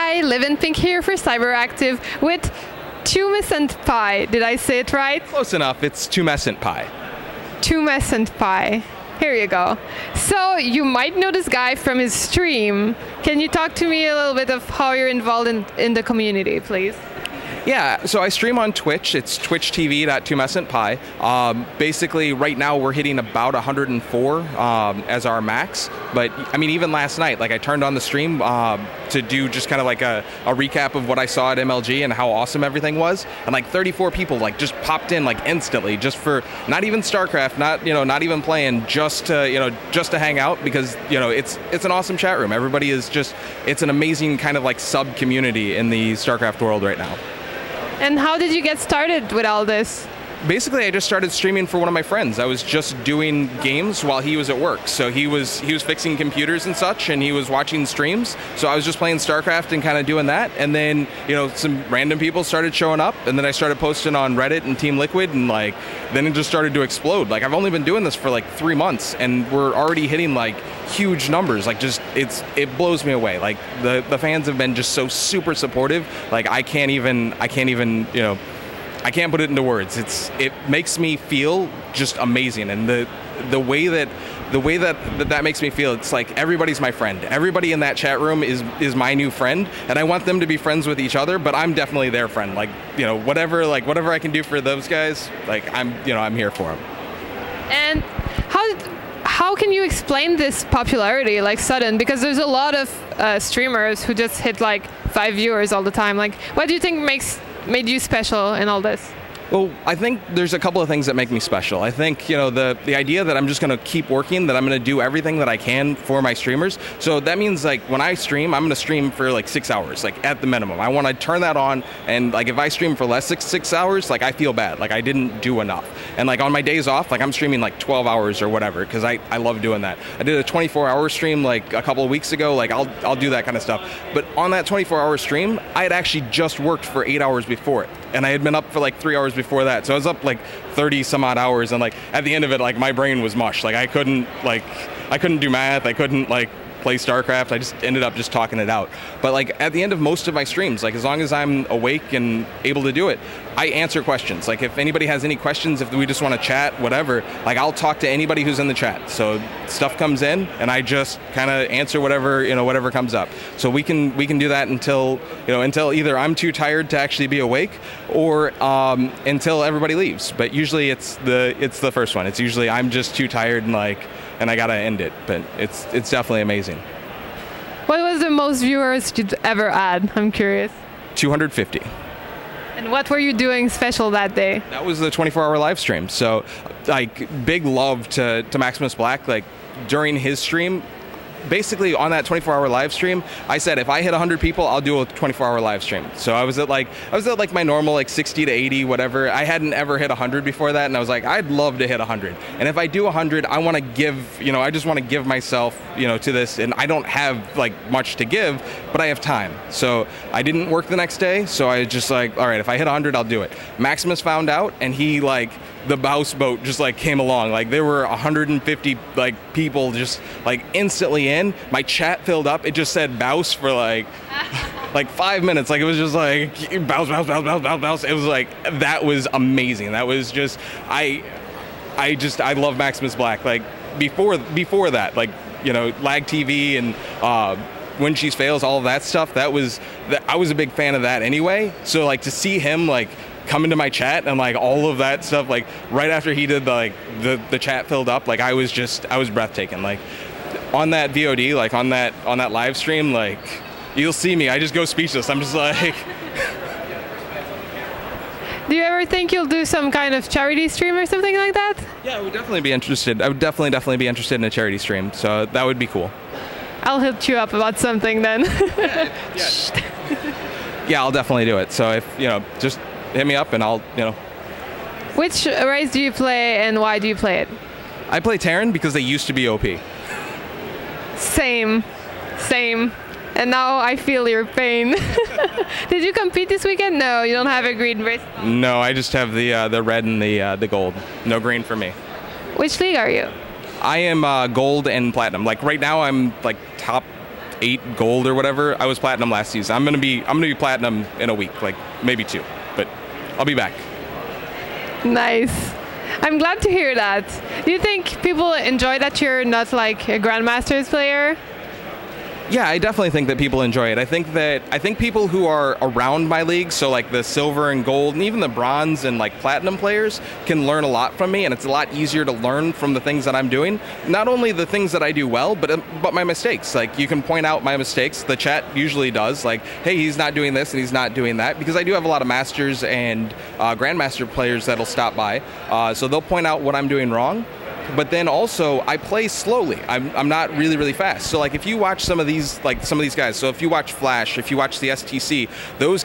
Hi, Livinpink here for CyberActiv with TumescentPie. Did I say it right? Close enough. It's TumescentPie. TumescentPie. Here you go. So you might know this guy from his stream. Can you talk to me a little bit of how you're involved in the community, please? Yeah, so I stream on Twitch. It's twitchtv.TumescentPie. Basically, right now we're hitting about 104 as our max. But I mean, even last night, like I turned on the stream to do just kind of like a recap of what I saw at MLG and how awesome everything was. And like 34 people like just popped in like instantly, just for not even StarCraft, not even playing, just to hang out, because it's an awesome chat room. Everybody is it's an amazing kind of like sub community in the StarCraft world right now. And how did you get started with all this? Basically, I just started streaming for one of my friends. I was just doing games while he was at work. So he was fixing computers and such, and he was watching streams. So I was just playing StarCraft and kind of doing that. And then, some random people started showing up, and then I started posting on Reddit and Team Liquid, and then it just started to explode. Like, I've only been doing this for like 3 months, and we're already hitting like huge numbers. Like, it blows me away. Like, the fans have been just so super supportive. Like, I can't even I can't put it into words. It makes me feel just amazing, and the way that makes me feel, it's like everybody's my friend. Everybody in that chat room is my new friend, and I want them to be friends with each other. But I'm definitely their friend. Like, whatever I can do for those guys, like I'm here for them. And how can you explain this popularity like sudden? Because there's a lot of streamers who just hit like 5 viewers all the time. Like, what do you think made you special in all this? Well, I think there's a couple of things that make me special. I think, the idea that I'm just going to keep working, that I'm going to do everything that I can for my streamers. So that means, like, when I stream, I'm going to stream for like 6 hours, like at the minimum. I want to turn that on, and like if I stream for less 6 hours, like I feel bad, like I didn't do enough. And like on my days off, like I'm streaming like 12 hours or whatever, because I love doing that. I did a 24-hour stream like a couple of weeks ago. Like I'll do that kind of stuff. But on that 24-hour stream, I had actually just worked for 8 hours before it, and I had been up for like 3 hours before that. So I was up like 30 some odd hours, and like at the end of it, like my brain was mush. Like I couldn't do math. I couldn't like play StarCraft. I just ended up just talking it out. But like at the end of most of my streams, like as long as I'm awake and able to do it, I answer questions. Like if anybody has any questions, if we just want to chat, whatever, like I'll talk to anybody who's in the chat. So stuff comes in, and I just kind of answer whatever comes up. So we can do that until either I'm too tired to actually be awake, or until everybody leaves. But usually it's the first one. It's usually I'm just too tired and I gotta end it. But it's definitely amazing. What was the most viewers you'd ever had? I'm curious. 250. And what were you doing special that day? That was the 24-hour live stream. So, like, big love to Maximus Black. Like, during his stream, basically on that 24-hour live stream, I said if I hit 100 people, I'll do a 24-hour live stream. So I was at like my normal like 60 to 80, whatever. I hadn't ever hit 100 before that, and I was like, I'd love to hit 100. And if I do 100, I want to give, I just want to give myself, to this. And I don't have like much to give, but I have time. So I didn't work the next day, so I was just like, all right, if I hit 100, I'll do it. Maximus found out, and he the houseboat just like came along. Like there were 150 like people just like instantly in. My chat filled up. It just said bouse for like 5 minutes. Like it was just like bouse, bouse, bouse, bouse, bouse, bouse. It was like, that was amazing. That was just, I love Maximus Black. Like before that, like, Lag TV and When She's Fails, all of that stuff, I was a big fan of that anyway. So like to see him like come into my chat and like all of that stuff, like right after he did the chat filled up, like I was breathtaking. Like on that VOD, like on that live stream, like you'll see me, I just go speechless. I'm just like Do you ever think you'll do some kind of charity stream or something like that? Yeah, I would definitely be interested. I would definitely be interested in a charity stream, so that would be cool. I'll hit you up about something then. Yeah, I'll definitely do it. So if just hit me up and I'll, Which race do you play and why do you play it? I play Terran because they used to be OP. Same. And now I feel your pain. Did you compete this weekend? No, you don't have a green race. No, I just have the red and the gold. No green for me. Which league are you? I am gold and platinum. Like right now I'm like top 8 gold or whatever. I was platinum last season. I'm gonna be platinum in a week, like maybe 2, but I'll be back. Nice. I'm glad to hear that. Do you think people enjoy that you're not like a Grandmasters player? Yeah, I definitely think that people enjoy it. I think people who are around my league, so like the silver and gold and even the bronze and like platinum players, can learn a lot from me, and it's a lot easier to learn from the things that I'm doing. Not only the things that I do well, but my mistakes. Like, you can point out my mistakes. The chat usually does, like, hey, he's not doing this and he's not doing that, because I do have a lot of masters and grandmaster players that'll stop by, so they'll point out what I'm doing wrong. But then also, I play slowly. I'm not really fast. So like, if you watch some of these guys, so if you watch Flash, if you watch the STC, those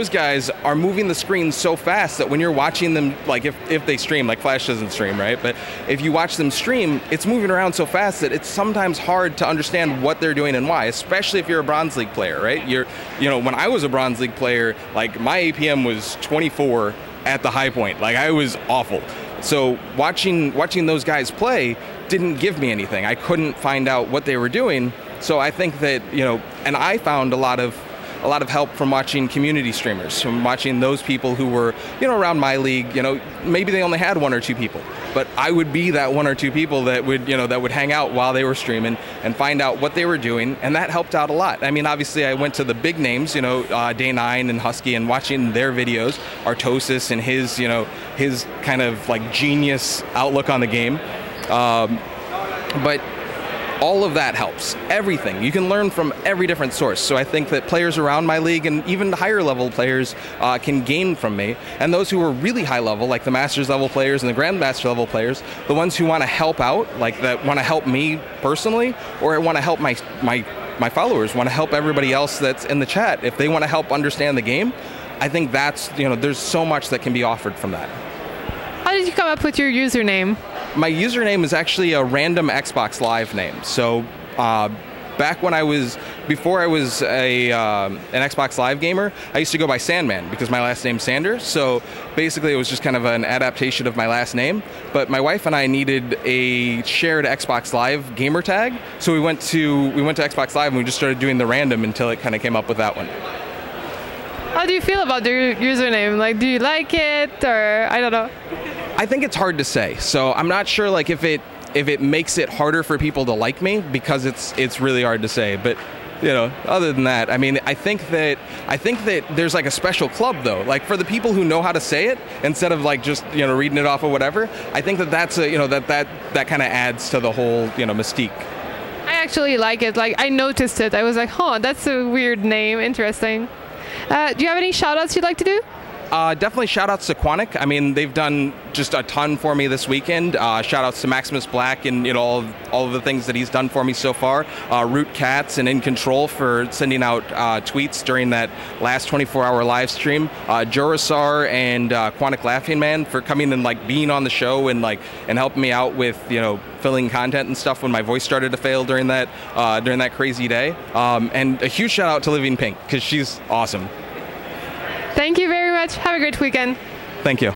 guys are moving the screen so fast that when you're watching them, like if they stream, like Flash doesn't stream, right? But if you watch them stream, it's moving around so fast that it's sometimes hard to understand what they're doing and why, especially if you're a Bronze League player, right? You know, when I was a Bronze League player, like my APM was 24 at the high point. Like, I was awful. So watching those guys play didn't give me anything. I couldn't find out what they were doing. So I think that, you know, and I found a lot of help from watching community streamers, from watching those people who were, you know, around my league. You know, maybe they only had 1 or 2 people, but I would be that 1 or 2 people that would, you know, that would hang out while they were streaming and find out what they were doing, and that helped out a lot. I mean, obviously I went to the big names, you know, Day9 and Husky, and watching their videos, Artosis and his, you know, his kind of like genius outlook on the game, but all of that helps. Everything. You can learn from every different source. So I think that players around my league and even higher level players can gain from me. And those who are really high level, like the Masters level players and the Grandmaster level players, the ones who want to help out, like that want to help me personally, or want to help my followers, want to help everybody else that's in the chat, if they want to help understand the game, I think that's, you know, there's so much that can be offered from that. How did you come up with your username? My username is actually a random Xbox Live name. So back when before I was an Xbox Live gamer, I used to go by Sandman because my last name's Sanders. So basically it was just kind of an adaptation of my last name. But my wife and I needed a shared Xbox Live gamer tag. So we went to Xbox Live and we just started doing the random until it kind of came up with that one. How do you feel about your username? Like, do you like it, or I don't know? I think it's hard to say. So I'm not sure, like, if it makes it harder for people to like me, because it's really hard to say. But, you know, other than that, I mean, I think that there's like a special club though, like for the people who know how to say it instead of like just, you know, reading it off or whatever. I think that that's a, you know, that kind of adds to the whole, you know, mystique. I actually like it. Like, I noticed it. I was like, huh, that's a weird name. Interesting. Do you have any shout-outs you'd like to do? Definitely shout-outs to Quantic. I mean, they've done just a ton for me this weekend. Shout-outs to Maximus Black and, you know, all of the things that he's done for me so far. Root Cats and In Control for sending out tweets during that last 24-hour live stream. Jurasar and Quantic Laughing Man for coming and like being on the show and helping me out with, you know, filling content and stuff when my voice started to fail during that crazy day. And a huge shout-out to Livinpink because she's awesome. Thank you very much. Have a great weekend. Thank you.